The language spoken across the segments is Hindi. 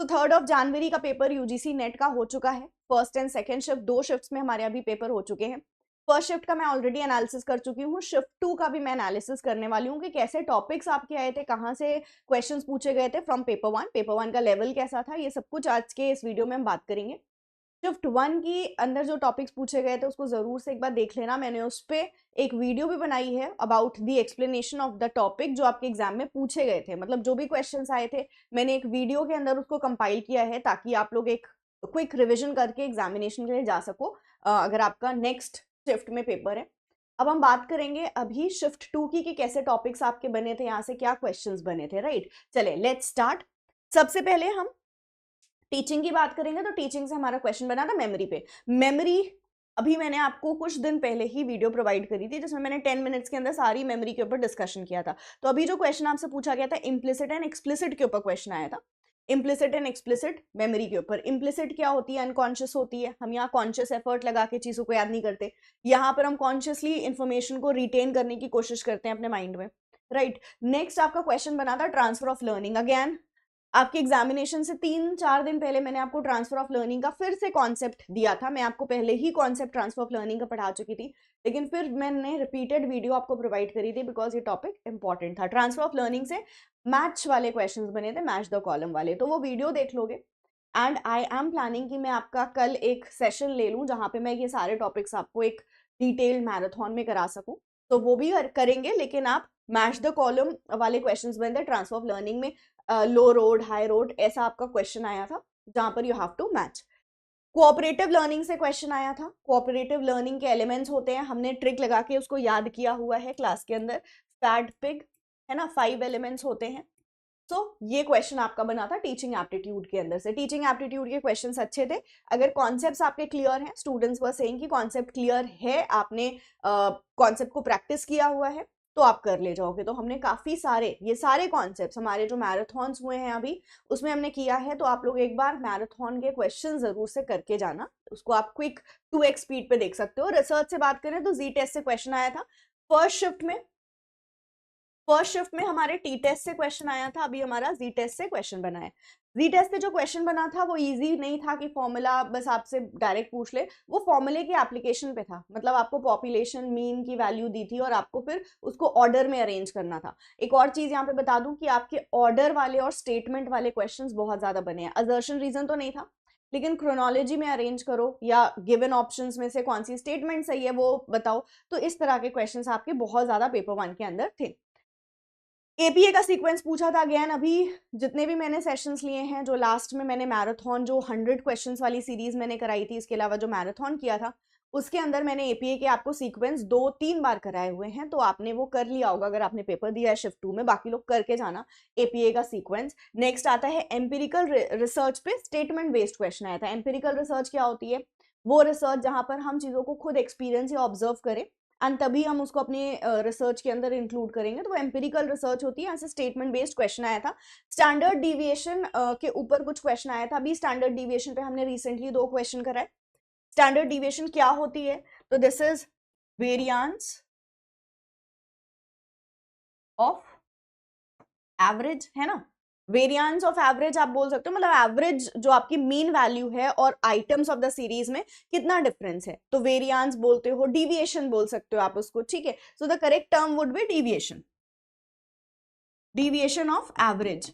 तो 3 जनवरी का पेपर यूजीसी नेट का हो चुका है। First and second shift 2 shifts में हमारे अभी पेपर हो चुके हैं। फर्स्ट शिफ्ट का मैं ऑलरेडी एनालिसिस कर चुकी हूँ। शिफ्ट 2 का भी मैं एनालिसिस करने वाली हूँ कि कैसे टॉपिक्स आपके आए थे, कहाँ से क्वेश्चंस पूछे गए थे फ्रॉम पेपर 1 का लेवल कैसा था, ये सब कुछ आज के इस वीडियो में हम बात करेंगे। शिफ्ट 1 की अंदर जो टॉपिक्स पूछे गए थे उसको जरूर से एक बार देख लेना। मैंने उस पर एक वीडियो भी बनाई है about the explanation of the topic जो आपके एग्जाम में पूछे गए थे, मतलब जो भी क्वेश्चंस आए थे मैंने एक वीडियो के अंदर उसको कंपाइल किया है ताकि आप लोग एक क्विक रिविजन करके एग्जामिनेशन के लिए जा सको अगर आपका नेक्स्ट शिफ्ट में पेपर है। अब हम बात करेंगे अभी शिफ्ट 2 की कि कैसे टॉपिक्स आपके बने थे, यहाँ से क्या क्वेश्चंस बने थे, राइट। चले लेट्स स्टार्ट। सबसे पहले हम टीचिंग की बात करेंगे। तो टीचिंग से हमारा क्वेश्चन बना था मेमोरी पे। मेमोरी अभी मैंने आपको कुछ दिन पहले ही वीडियो प्रोवाइड करी थी जिसमें मैंने 10 मिनट्स के अंदर सारी मेमोरी के ऊपर डिस्कशन किया था। तो अभी जो क्वेश्चन आपसे पूछा गया था इम्प्लिसिट एंड एक्सप्लिसिट के ऊपर क्वेश्चन आया था। इम्प्लिसिट एंड एक्सप्लिसिट मेमोरी के ऊपर। इम्प्लिसिट क्या होती है? अनकॉन्शियस होती है। हम यहाँ कॉन्शियस एफर्ट लगा के चीजों को याद नहीं करते, यहाँ पर हम कॉन्शियसली इंफॉर्मेशन को रिटेन करने की कोशिश करते हैं अपने माइंड में, राइट। नेक्स्ट आपका क्वेश्चन बना था ट्रांसफर ऑफ लर्निंग। अगेन आपके एग्जामिनेशन से 3-4 दिन पहले मैंने आपको ट्रांसफर ऑफ लर्निंग का फिर से कॉन्सेप्ट दिया था। मैं आपको पहले ही कॉन्सेप्ट ट्रांसफर ऑफ लर्निंग का पढ़ा चुकी थी, लेकिन फिर मैंने रिपीटेड वीडियो आपको प्रोवाइड करी थी बिकॉज ये टॉपिक इंपॉर्टेंट था। ट्रांसफर ऑफ लर्निंग से मैच वाले क्वेश्चंस बने थे, मैच द कॉलम वाले, तो वो वीडियो देख लोगे। एंड आई एम प्लानिंग कि मैं आपका कल एक सेशन ले लूँ जहाँ पे मैं ये सारे टॉपिक्स आपको एक डिटेल्ड मैराथन में करा सकूँ, तो वो भी करेंगे। लेकिन आप मैच द कॉलम वाले क्वेश्चंस बने थे ट्रांसफर ऑफ लर्निंग में। लो रोड, हाई रोड, ऐसा आपका क्वेश्चन आया था जहां पर you have to match. Cooperative learning से क्वेश्चन आया था। कोऑपरेटिव लर्निंग के एलिमेंट्स होते हैं, हमने ट्रिक लगा के उसको याद किया हुआ है क्लास के अंदर। फैट पिग है ना, 5 एलिमेंट्स होते हैं। तो ये क्वेश्चन आपका बना था टीचिंग एप्टीट्यूड के अंदर से। टीचिंग एप्टीट्यूड के क्वेश्चंस अच्छे थे। अगर कॉन्सेप्ट्स आपके क्लियर हैं, स्टूडेंट्स वर सेइंग कि कॉन्सेप्ट क्लियर है, आपने कॉन्सेप्ट को प्रैक्टिस किया हुआ है, तो आप कर ले जाओगे। तो हमने काफी सारे ये सारे कॉन्सेप्ट्स हमारे जो मैराथॉन्स हुए हैं अभी उसमें हमने किया है। तो आप लोग एक बार मैराथन के क्वेश्चन जरूर से करके जाना, उसको आप क्विक 2x स्पीड पे देख सकते हो। रिसर्च से बात करें तो जी टेस्ट से क्वेश्चन आया था फर्स्ट शिफ्ट में। फर्स्ट शिफ्ट में हमारे टी टेस्ट से क्वेश्चन आया था, अभी हमारा जी टेस्ट से क्वेश्चन बना है। जी टेस्ट पे जो क्वेश्चन बना था वो इजी नहीं था कि फॉर्मूला बस आपसे डायरेक्ट पूछ ले, वो फॉर्मूले के एप्लीकेशन पे था। मतलब आपको पॉपुलेशन मीन की वैल्यू दी थी और आपको फिर उसको ऑर्डर में अरेंज करना था। एक और चीज यहाँ पे बता दूं कि आपके ऑर्डर वाले और स्टेटमेंट वाले क्वेश्चन बहुत ज्यादा बने हैं। असर्शन रीजन तो नहीं था, लेकिन क्रोनोलॉजी में अरेंज करो या गिवन ऑप्शंस में से कौन सी स्टेटमेंट सही है वो बताओ। तो इस तरह के क्वेश्चंस आपके बहुत ज्यादा पेपर 1 के अंदर थे। एपीए का सीक्वेंस पूछा था। अगेन अभी जितने भी मैंने सेशंस लिए हैं, जो लास्ट में मैंने मैराथन जो 100 क्वेश्चंस वाली सीरीज मैंने कराई थी, इसके अलावा जो मैराथन किया था उसके अंदर मैंने एपीए के आपको सीक्वेंस 2-3 बार कराए हुए हैं। तो आपने वो कर लिया होगा अगर आपने पेपर दिया है शिफ्ट 2 में। बाकी लोग करके जाना एपीए का सीक्वेंस। नेक्स्ट आता है एम्पिरिकल रिसर्च पे स्टेटमेंट बेस्ड क्वेश्चन आया था। एम्पिरिकल रिसर्च क्या होती है? वो रिसर्च जहां पर हम चीजों को खुद एक्सपीरियंस या ऑब्जर्व करें एंड तभी हम उसको अपने रिसर्च के अंदर इंक्लूड करेंगे, तो वो एम्पिरिकल रिसर्च होती है। यहाँ से स्टेटमेंट बेस्ड क्वेश्चन आया था। स्टैंडर्ड डिविएशन के ऊपर कुछ क्वेश्चन आया था। अभी स्टैंडर्ड डिविएशन पे हमने रिसेंटली 2 क्वेश्चन कराए। स्टैंडर्ड डिविएशन क्या होती है? तो this is variance of average, है ना। वेरिएंस ऑफ एवरेज आप बोल सकते हो, मतलब एवरेज जो आपकी मीन वैल्यू है और आइटम्स ऑफ द सीरीज में कितना डिफरेंस है, तो वेरिएंस बोलते हो, डिविएशन बोल सकते हो आप उसको, ठीक है। So the correct term would be deviation, deviation of average.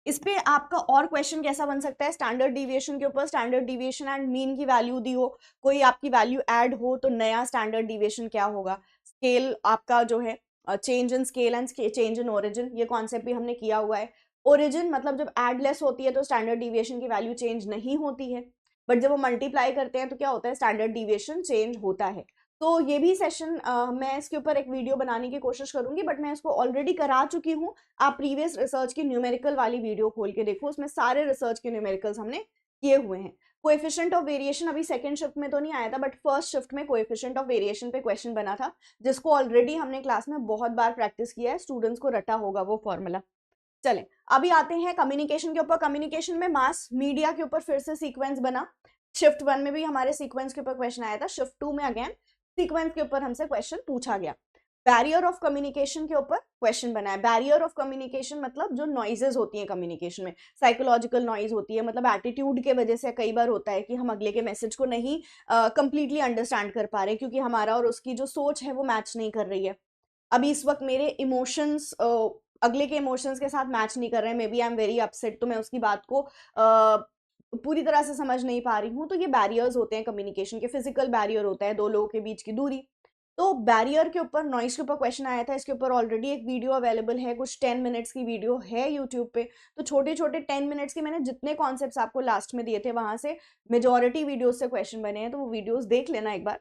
इस पे आपका और क्वेश्चन कैसा बन सकता है? स्टैंडर्ड डिविएशन के ऊपर स्टैंडर्ड डिविएशन एंड मीन की वैल्यू दी हो, कोई आपकी वैल्यू ऐड हो तो नया स्टैंडर्ड डिविएशन क्या होगा। स्केल आपका जो है change in scale and change in origin, ये कॉन्सेप्ट भी हमने किया हुआ है। ओरिजिन मतलब जब एड लेस होती है तो स्टैंडर्ड डिविएशन की वैल्यू चेंज नहीं होती है, बट जब वो मल्टीप्लाई करते हैं तो क्या होता है? स्टैंडर्ड डिविएशन चेंज होता है। तो ये भी सेशन मैं इसके ऊपर एक वीडियो बनाने की कोशिश करूंगी, बट मैं इसको ऑलरेडी करा चुकी हूँ। आप प्रीवियस रिसर्च की न्यूमेरिकल वाली वीडियो खोल के देखो, उसमें सारे रिसर्च के न्यूमेरिकल्स हमने किए हुए हैं। कोएफिशिएंट ऑफ वेरिएशन अभी सेकंड शिफ्ट में तो नहीं आया था, बट फर्स्ट शिफ्ट में कोएफिशिएंट ऑफ वेरिएशन पे क्वेश्चन बना था, जिसको ऑलरेडी हमने क्लास में बहुत बार प्रैक्टिस किया है, स्टूडेंट्स को रटा होगा वो फॉर्मूला। चलें अभी आते हैं कम्युनिकेशन के ऊपर। कम्युनिकेशन में मास मीडिया के ऊपर फिर से सीक्वेंस बना। शिफ्ट 1 में भी हमारे सीक्वेंस के ऊपर क्वेश्चन आया था, शिफ्ट 2 में अगेन सीक्वेंस के ऊपर हमसे क्वेश्चन पूछा गया। बैरियर ऑफ कम्युनिकेशन के ऊपर क्वेश्चन बना है। बैरियर ऑफ कम्युनिकेशन मतलब जो नॉइजेज होती हैं कम्युनिकेशन में, साइकोलॉजिकल नॉइज होती है, मतलब एटीट्यूड के वजह से कई बार होता है कि हम अगले के मैसेज को नहीं कंप्लीटली अंडरस्टैंड कर पा रहे क्योंकि हमारा और उसकी जो सोच है वो मैच नहीं कर रही है। अभी इस वक्त मेरे इमोशंस अगले के इमोशंस के साथ मैच नहीं कर रहे हैं, maybe I am very upset, तो मैं उसकी बात को पूरी तरह से समझ नहीं पा रही हूँ। तो ये बैरियर्स होते हैं कम्युनिकेशन के। फिजिकल बैरियर होता है दो लोगों के बीच की दूरी। तो बैरियर के ऊपर, नॉइस के ऊपर क्वेश्चन आया था। इसके ऊपर ऑलरेडी एक वीडियो अवेलेबल है, कुछ 10 मिनट्स की वीडियो है यूट्यूब पे। तो छोटे छोटे 10 मिनट्स की मैंने जितने कॉन्सेप्ट्स आपको लास्ट में दिए थे वहां से मेजोरिटी वीडियोज से क्वेश्चन बने हैं, तो वो वीडियोज देख लेना एक बार।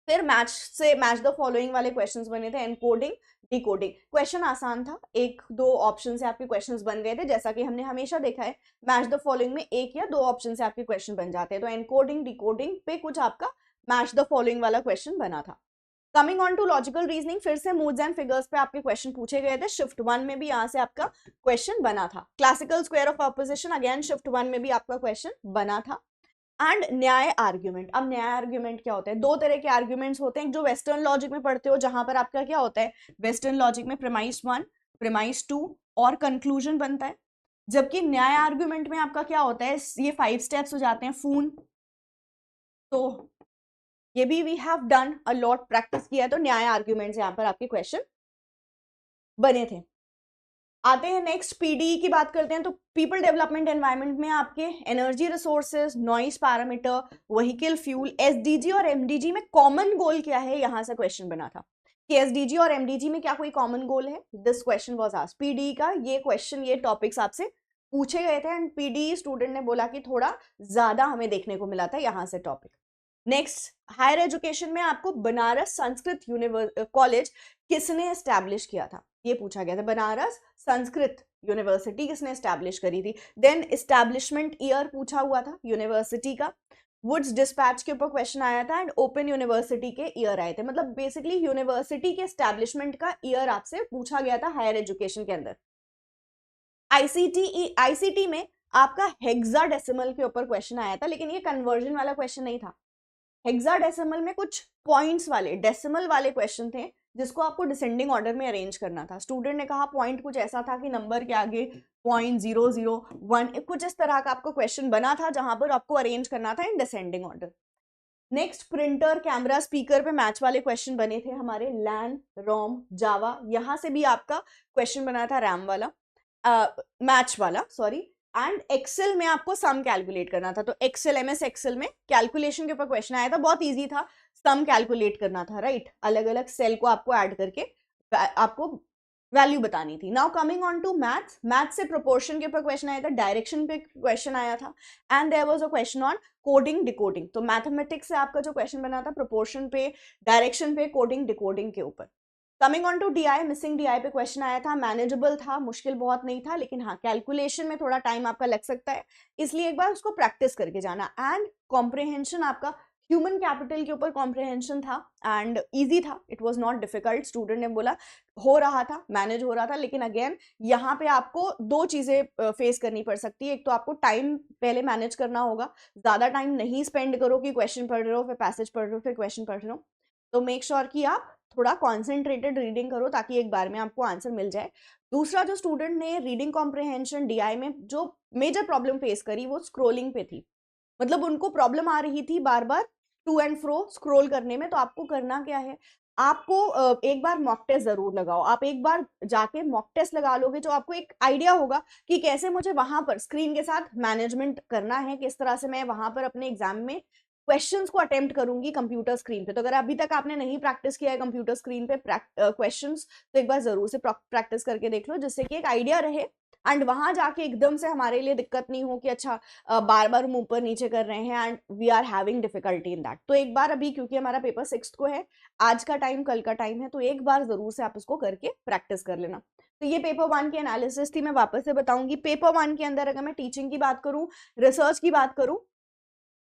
फिर मैच द फॉलोइंग वाले क्वेश्चंस बने थे, एनकोडिंग डिकोडिंग। क्वेश्चन आसान था, एक दो ऑप्शन से आपके क्वेश्चंस बन गए थे, जैसा कि हमने हमेशा देखा है मैच द फॉलोइंग में एक या दो ऑप्शन से आपके क्वेश्चन बन जाते हैं। तो एनकोडिंग डिकोडिंग पे कुछ आपका मैच द फॉलोइंग वाला क्वेश्चन बना था। Coming on to logical reasoning, फिर से मूड्स एंड फिगर्स पे आपके क्वेश्चन पूछे गए थे। शिफ्ट 1 में भी यहाँ से आपका क्वेश्चन बना था। Classical square of opposition, again shift 1 में भी आपका क्वेश्चन बना था। एंड न्याय आर्ग्यूमेंट। अब न्याय आर्ग्यूमेंट क्या होता है? दो तरह के आर्ग्यूमेंट्स होते हैं, जो वेस्टर्न लॉजिक में पढ़ते हो, जहां पर आपका क्या होता है, वेस्टर्न लॉजिक में प्रेमाइस 1, प्रेमाइस 2 और कंक्लूजन बनता है। जबकि न्याय आर्ग्यूमेंट में आपका क्या होता है, ये 5 स्टेप्स हो जाते हैं, फून। तो ये भी we have done a lot, practice किया है। तो न्याय आर्ग्यूमेंट्स यहाँ पर आपके क्वेश्चन बने थे। आते हैं नेक्स्ट, पीडी की बात करते हैं। तो पीपल डेवलपमेंट एनवायरनमेंट में आपके energy resources, noise parameter, vehicle fuel, SDG और एमडीजी में कॉमन गोल क्या है, यहां से क्वेश्चन बना था कि एसडीजी और एमडीजी में क्या कोई कॉमन गोल है। This question was asked. PD का ये क्वेश्चन, ये टॉपिक्स आपसे पूछे गए थे एंड पीडी स्टूडेंट ने बोला कि थोड़ा ज्यादा हमें देखने को मिला था यहां से टॉपिक। नेक्स्ट, हायर एजुकेशन में आपको बनारस संस्कृत कॉलेज किसने एस्टैब्लिश किया था, ये पूछा गया था। बनारस संस्कृत यूनिवर्सिटी किसने एस्टैब्लिश करी थी। देन एस्टैब्लिशमेंट ईयर पूछा हुआ था यूनिवर्सिटी का। वुड्स डिस्पैच के ऊपर क्वेश्चन आया था एंड ओपन यूनिवर्सिटी के ईयर आए थे। मतलब बेसिकली यूनिवर्सिटी के एस्टैब्लिशमेंट का ईयर आपसे पूछा गया था हायर एजुकेशन के अंदर। आईसीटी में आपका हेक्साडेसिमल के ऊपर क्वेश्चन आया था, लेकिन ये कन्वर्जन वाला क्वेश्चन नहीं था। हेक्साडेसिमल में कुछ पॉइंट्स वाले, डेसिमल वाले क्वेश्चन थे, जिसको आपको डिसेंडिंग ऑर्डर में अरेंज करना था। स्टूडेंट ने कहा पॉइंट कुछ ऐसा था कि नंबर के आगे 0.001 कुछ इस तरह का आपको क्वेश्चन बना था, जहां पर आपको अरेंज करना था in descending order. Next, printer, camera, speaker पे मैच वाले क्वेश्चन बने थे हमारे। लैन, रोम, जावा, यहां से भी आपका क्वेश्चन बना था रैम वाला, मैच वाला, सॉरी। एंड एक्सेल में आपको सम कैलकुलेट करना था। तो एक्सेल, एमएस एक्सेल में कैलकुलेशन के ऊपर क्वेश्चन आया था, बहुत इजी था। सम कैलकुलेट करना था, राइट। अलग अलग सेल को आपको ऐड करके आपको वैल्यू बतानी थी। Now coming on to maths, maths से प्रोपोर्शन के ऊपर क्वेश्चन आया था, डायरेक्शन पे क्वेश्चन आया था and there was a question on coding decoding. तो मैथमेटिक्स से आपका जो क्वेश्चन बना था प्रोपोर्शन पे, डायरेक्शन पे, कोडिंग डिकोडिंग के ऊपर। Coming on to DI, missing DI पे क्वेश्चन आया था, मैनेजेबल था, मुश्किल बहुत नहीं था, लेकिन हाँ कैलकुलेशन में थोड़ा टाइम आपका लग सकता है, इसलिए एक बार उसको प्रैक्टिस करके जाना। एंड कॉम्प्रिहेंशन आपका ह्यूमन कैपिटल के ऊपर कॉम्प्रिहेंशन था एंड इजी था, it was not difficult. Student ने बोला हो रहा था, मैनेज हो रहा था, लेकिन अगेन यहाँ पे आपको दो चीजें फेस करनी पड़ सकती है। एक तो आपको टाइम पहले मैनेज करना होगा, ज्यादा टाइम नहीं स्पेंड करो कि क्वेश्चन पढ़ रहे हो, फिर पैसेज पढ़ रहे हो, फिर क्वेश्चन पढ़ रहे हो। तो मेक श्योर कि आप थोड़ा कॉन्सेंट्रेटेड रीडिंग करो ताकि एक बार में आपको आंसर मिल जाए। दूसरा, जो स्टूडेंट ने रीडिंग कॉम्प्रिहेंशन डीआई में जो मेजर प्रॉब्लम फेस करी वो स्क्रोलिंग पे थी। मतलब उनको प्रॉब्लम आ रही थी बार बार टू एंड फ्रो स्क्रोल करने में। तो आपको करना क्या है, आपको एक बार मॉक टेस्ट जरूर लगाओ। आप एक बार जाके मॉक टेस्ट लगा लोगे तो आपको एक आइडिया होगा कि कैसे मुझे वहां पर स्क्रीन के साथ मैनेजमेंट करना है, किस तरह से मैं वहां पर अपने एग्जाम में क्वेश्चंस को अटेम्प्ट करूंगी कंप्यूटर स्क्रीन पे। तो अगर अभी तक आपने नहीं प्रैक्टिस किया है कंप्यूटर स्क्रीन पे क्वेश्चंस, तो एक बार जरूर से प्रैक्टिस करके देख लो, जिससे कि एक आइडिया रहे एंड वहां जाके एकदम से हमारे लिए दिक्कत नहीं हो कि अच्छा बार बार हम ऊपर नीचे कर रहे हैं and we are having difficulty in that. तो एक बार अभी, क्योंकि हमारा पेपर 6 को है, आज का टाइम कल का टाइम है, तो एक बार जरूर से आप उसको करके प्रैक्टिस कर लेना। तो ये पेपर 1 की एनालिसिस थी। मैं वापस से बताऊंगी, पेपर 1 के अंदर अगर मैं टीचिंग की बात करूं, रिसर्च की बात करूं,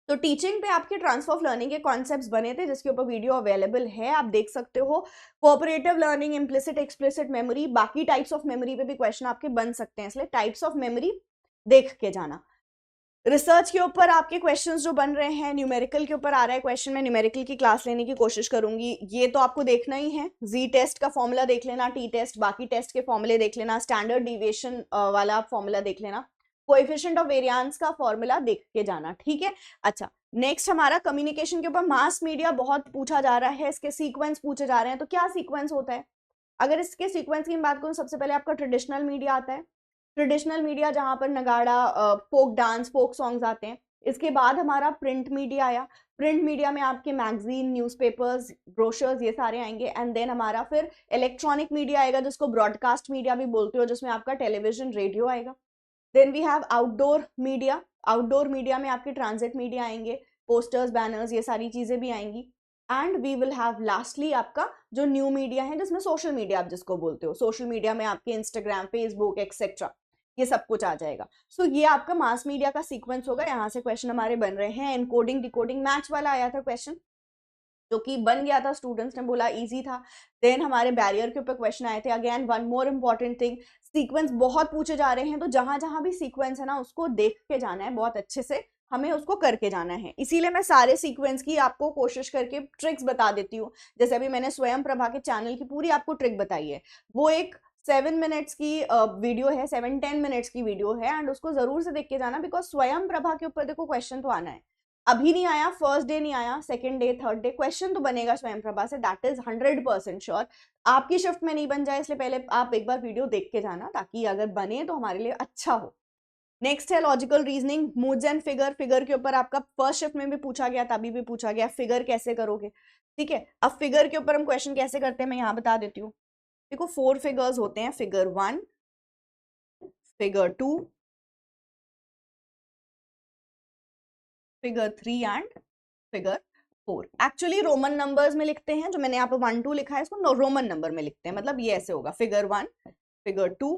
तो टीचिंग पे आपके ट्रांसफर ऑफ लर्निंग के कॉन्सेप्ट्स बने थे, जिसके ऊपर वीडियो अवेलेबल है, आप देख सकते हो। Cooperative learning, implicit explicit memory, बाकी टाइप्स ऑफ मेमोरी पे भी क्वेश्चन आपके बन सकते हैं, इसलिए टाइप्स ऑफ मेमोरी देख के जाना। रिसर्च के ऊपर आपके क्वेश्चंस जो बन रहे हैं, न्यूमेरिकल के ऊपर आ रहा है क्वेश्चन, मैं न्यूमेरिकल की क्लास लेने की कोशिश करूंगी। ये तो आपको देखना ही है, जी टेस्ट का फॉर्मूला देख लेना, टी टेस्ट, बाकी टेस्ट के फॉर्मूले देख लेना, स्टैंडर्ड डिविएशन वाला फॉर्मूला देख लेना, कोएफिशिएंट ऑफ वेरिएंस का फॉर्मूला देख के जाना, ठीक है। अच्छा, नेक्स्ट हमारा कम्युनिकेशन के ऊपर मास मीडिया बहुत पूछा जा रहा है, इसके सीक्वेंस पूछे जा रहे हैं। तो क्या सीक्वेंस होता है? अगर इसके सीक्वेंस की बात करूं, सबसे पहले आपका ट्रेडिशनल मीडिया आता है। ट्रेडिशनल मीडिया जहां पर नगाड़ा, फोक डांस, फोक सॉन्ग्स आते हैं। इसके बाद हमारा प्रिंट मीडिया आया। प्रिंट मीडिया में आपके मैगजीन, न्यूज़पेपर्स, ब्रोशर्स, ये सारे आएंगे। एंड देन हमारा फिर इलेक्ट्रॉनिक मीडिया आएगा, जिसको ब्रॉडकास्ट मीडिया भी बोलते हो, जिसमें आपका टेलीविजन, रेडियो आएगा। Then we have outdoor media. Outdoor media में आपके ट्रांजिट मीडिया आएंगे, पोस्टर्स, बैनर्स, ये सारी चीजें भी आएंगी। And we will have lastly आपका जो न्यू मीडिया है, जिसमें सोशल मीडिया आप जिसको बोलते हो। सोशल मीडिया में आपके इंस्टाग्राम, फेसबुक, एक्सेट्रा, ये सब कुछ आ जाएगा। सो ये आपका मास मीडिया का सीक्वेंस होगा। यहाँ से क्वेश्चन हमारे बन रहे हैं। एनकोडिंग डिकोडिंग मैच वाला आया था क्वेश्चन, जो कि बन गया था, स्टूडेंट्स ने बोला इजी था। देन हमारे बैरियर के ऊपर क्वेश्चन आए थे। Again one more important thing, sequence बहुत पूछे जा रहे हैं, तो जहां जहां भी सीक्वेंस है ना, उसको देख के जाना है, बहुत अच्छे से हमें उसको करके जाना है। इसीलिए मैं सारे सीक्वेंस की आपको कोशिश करके ट्रिक्स बता देती हूँ। जैसे अभी मैंने स्वयं प्रभा के चैनल की पूरी आपको ट्रिक बताई है। वो एक 7 मिनट्स की वीडियो है, 7-10 मिनट्स की वीडियो है, एंड उसको जरूर से देख के जाना, बिकॉज स्वयं प्रभा के ऊपर देखो क्वेश्चन तो आना है। अभी नहीं आया, फर्स्ट डे नहीं आया, second day, third day, question तो बनेगा स्वयं प्रभा से, दैट इज 100% श्योर। आपकी शिफ्ट में नहीं बन जाए, इसलिए पहले आप एक बार वीडियो देख के जाना, ताकि अगर बने तो हमारे लिए अच्छा हो। नेक्स्ट है logical reasoning, moods and figure. Figure के ऊपर आपका फर्स्ट शिफ्ट में भी पूछा गया, तभी भी पूछा गया, फिगर कैसे करोगे, ठीक है। अब फिगर के ऊपर हम क्वेश्चन कैसे करते हैं, मैं यहाँ बता देती हूँ। देखो 4 फिगर्स होते हैं, figure 1, figure 2, figure 3 and figure 4। Actually Roman numbers में लिखते हैं, जो मैंने यहाँ पे 1 2 लिखा है, इसको रोमन नंबर में लिखते हैं। मतलब ये ऐसे होगा, फिगर 1, फिगर 2,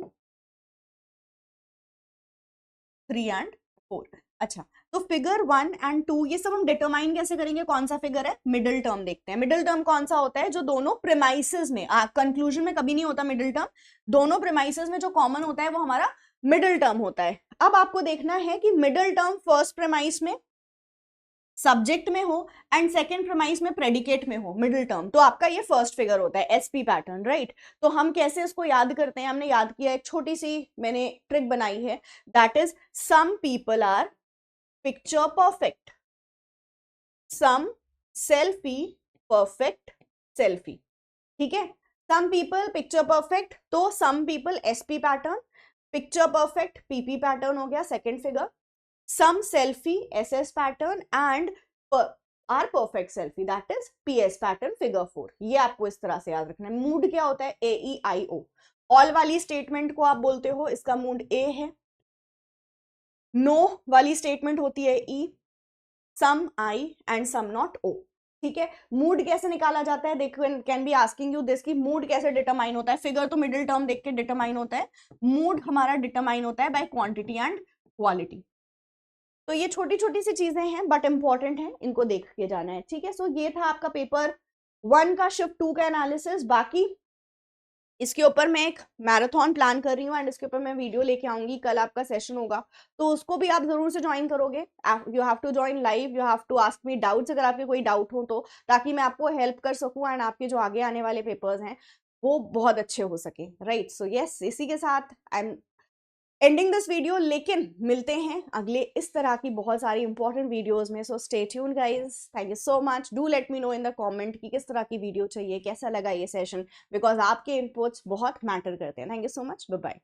3 एंड 4। अच्छा, तो फिगर 1 एंड 2 ये सब हम डिटरमाइन कैसे करेंगे, कौन सा फिगर है? मिडिल टर्म देखते हैं। मिडिल टर्म कौन सा होता है? जो दोनों प्रेमाइसेस में, कंक्लूजन में कभी नहीं होता मिडिल टर्म, दोनों प्रेमाइसेस में जो कॉमन होता है वो हमारा मिडिल टर्म होता है। अब आपको देखना है कि मिडिल टर्म फर्स्ट प्रेमाइस में सब्जेक्ट में हो एंड सेकंड प्रेमाइस में प्रेडिकेट में हो, मिडिल टर्म, तो आपका ये फर्स्ट फिगर होता है, एसपी पैटर्न, राइट। तो हम कैसे इसको याद करते हैं? हमने याद किया, एक छोटी सी मैंने ट्रिक बनाई है, that is some people are picture perfect, some selfie perfect selfie, ठीक है। सम पीपल पिक्चर परफेक्ट, तो some people SP pattern, picture perfect PP pattern हो गया second figure, some selfie SS pattern and our perfect selfie that is PS pattern figure 4। ये आपको इस तरह से याद रखना है। मूड क्या होता है? AEIO। ऑल वाली स्टेटमेंट को आप बोलते हो, इसका मूड A है। नो वाली स्टेटमेंट होती है E, some I and some not O, ठीक है। मूड कैसे निकाला जाता है? देखो, can be asking you this, की मूड कैसे डिटरमाइन होता है? फिगर तो मिडिल टर्म देख के डिटरमाइन होता है, मूड हमारा डिटरमाइन होता है बाय क्वांटिटी एंड क्वालिटी। तो ये छोटी छोटी सी चीजें हैं बट इंपॉर्टेंट हैं, इनको देख के जाना है, ठीक है। सो ये था आपका पेपर 1 का शिफ्ट 2 का एनालिसिस। बाकी इसके ऊपर मैं एक मैराथन प्लान कर रही हूँ एंड इसके ऊपर मैं वीडियो लेके आऊंगी। कल आपका सेशन होगा, तो उसको भी आप जरूर से ज्वाइन करोगे। You have to join live, you have to ask me doubts, अगर आपके कोई डाउट हो तो, ताकि मैं आपको हेल्प कर सकूं एंड आपके जो आगे आने वाले पेपर्स हैं वो बहुत अच्छे हो सके, राइट। सो यस, इसी के साथ I am ending this video, लेकिन मिलते हैं अगले इस तरह की बहुत सारी इंपॉर्टेंट वीडियोस में। So stay tuned guys, thank you so much. Do let me know in the comment कि किस तरह की वीडियो चाहिए, कैसा लगा ये सेशन, बिकॉज आपके इनपुट्स बहुत मैटर करते हैं। Thank you so much, bye bye.